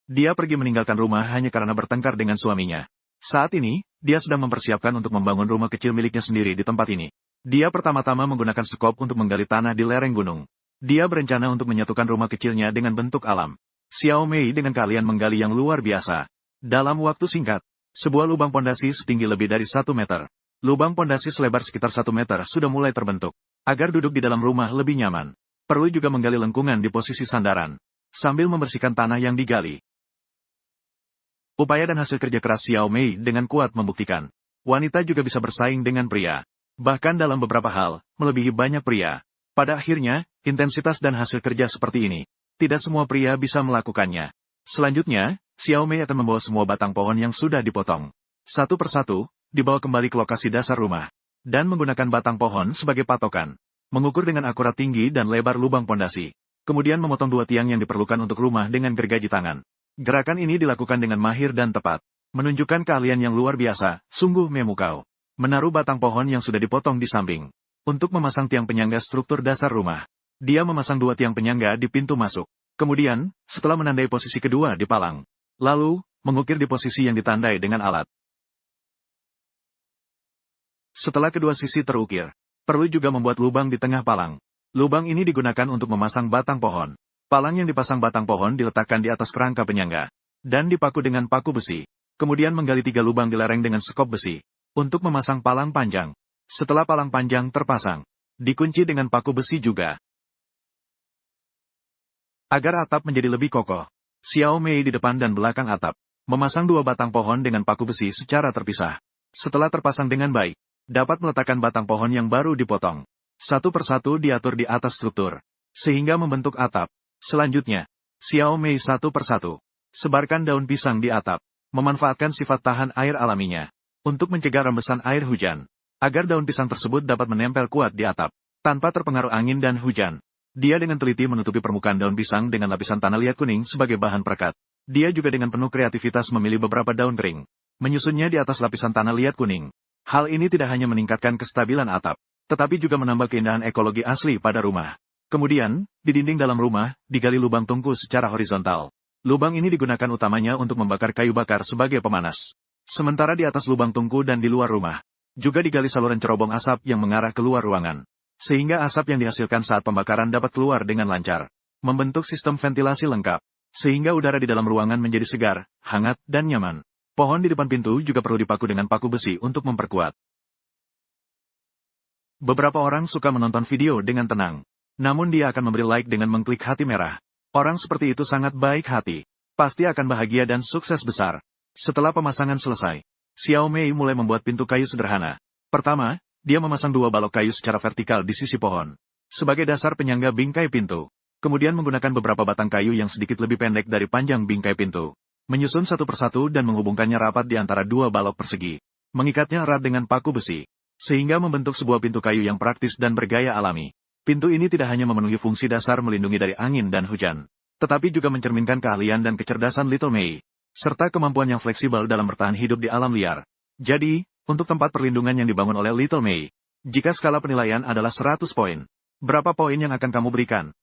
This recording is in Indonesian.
Dia pergi meninggalkan rumah hanya karena bertengkar dengan suaminya. Saat ini, dia sedang mempersiapkan untuk membangun rumah kecil miliknya sendiri di tempat ini. Dia pertama-tama menggunakan skop untuk menggali tanah di lereng gunung. Dia berencana untuk menyatukan rumah kecilnya dengan bentuk alam. Xiao Mei dengan keahlian menggali yang luar biasa. Dalam waktu singkat, sebuah lubang pondasi setinggi lebih dari 1 meter. Lubang pondasi selebar sekitar 1 meter sudah mulai terbentuk. Agar duduk di dalam rumah lebih nyaman, perlu juga menggali lengkungan di posisi sandaran, sambil membersihkan tanah yang digali. Upaya dan hasil kerja keras Xiao Mei dengan kuat membuktikan, wanita juga bisa bersaing dengan pria. Bahkan dalam beberapa hal, melebihi banyak pria. Pada akhirnya, intensitas dan hasil kerja seperti ini, tidak semua pria bisa melakukannya. Selanjutnya, Xiao Mei akan membawa semua batang pohon yang sudah dipotong. Satu persatu, dibawa kembali ke lokasi dasar rumah. Dan menggunakan batang pohon sebagai patokan. Mengukur dengan akurat tinggi dan lebar lubang pondasi. Kemudian memotong 2 tiang yang diperlukan untuk rumah dengan gergaji tangan. Gerakan ini dilakukan dengan mahir dan tepat. Menunjukkan keahlian yang luar biasa, sungguh memukau. Menaruh batang pohon yang sudah dipotong di samping. Untuk memasang tiang penyangga struktur dasar rumah. Dia memasang 2 tiang penyangga di pintu masuk. Kemudian, setelah menandai posisi kedua di palang. Lalu, mengukir di posisi yang ditandai dengan alat. Setelah kedua sisi terukir, perlu juga membuat lubang di tengah palang. Lubang ini digunakan untuk memasang batang pohon. Palang yang dipasang batang pohon diletakkan di atas kerangka penyangga. Dan dipaku dengan paku besi. Kemudian menggali 3 lubang di lereng dengan skop besi. Untuk memasang palang panjang. Setelah palang panjang terpasang, dikunci dengan paku besi juga. Agar atap menjadi lebih kokoh, Xiao Mei di depan dan belakang atap, memasang 2 batang pohon dengan paku besi secara terpisah. Setelah terpasang dengan baik, dapat meletakkan batang pohon yang baru dipotong. Satu persatu diatur di atas struktur, sehingga membentuk atap. Selanjutnya, Xiao Mei satu persatu, sebarkan daun pisang di atap, memanfaatkan sifat tahan air alaminya. Untuk mencegah rembesan air hujan, agar daun pisang tersebut dapat menempel kuat di atap, tanpa terpengaruh angin dan hujan. Dia dengan teliti menutupi permukaan daun pisang dengan lapisan tanah liat kuning sebagai bahan perekat. Dia juga dengan penuh kreativitas memilih beberapa daun kering, menyusunnya di atas lapisan tanah liat kuning. Hal ini tidak hanya meningkatkan kestabilan atap, tetapi juga menambah keindahan ekologi asli pada rumah. Kemudian, di dinding dalam rumah, digali lubang tungku secara horizontal. Lubang ini digunakan utamanya untuk membakar kayu bakar sebagai pemanas. Sementara di atas lubang tungku dan di luar rumah, juga digali saluran cerobong asap yang mengarah keluar ruangan. Sehingga asap yang dihasilkan saat pembakaran dapat keluar dengan lancar. Membentuk sistem ventilasi lengkap. Sehingga udara di dalam ruangan menjadi segar, hangat, dan nyaman. Pohon di depan pintu juga perlu dipaku dengan paku besi untuk memperkuat. Beberapa orang suka menonton video dengan tenang. Namun dia akan memberi like dengan mengklik hati merah. Orang seperti itu sangat baik hati. Pasti akan bahagia dan sukses besar. Setelah pemasangan selesai, Xiao Mei mulai membuat pintu kayu sederhana. Pertama, dia memasang 2 balok kayu secara vertikal di sisi pohon. Sebagai dasar penyangga bingkai pintu. Kemudian menggunakan beberapa batang kayu yang sedikit lebih pendek dari panjang bingkai pintu. Menyusun satu persatu dan menghubungkannya rapat di antara 2 balok persegi. Mengikatnya erat dengan paku besi. Sehingga membentuk sebuah pintu kayu yang praktis dan bergaya alami. Pintu ini tidak hanya memenuhi fungsi dasar melindungi dari angin dan hujan. Tetapi juga mencerminkan keahlian dan kecerdasan Little Mei. Serta kemampuan yang fleksibel dalam bertahan hidup di alam liar. Jadi, untuk tempat perlindungan yang dibangun oleh Little Mei, jika skala penilaian adalah 100 poin, berapa poin yang akan kamu berikan?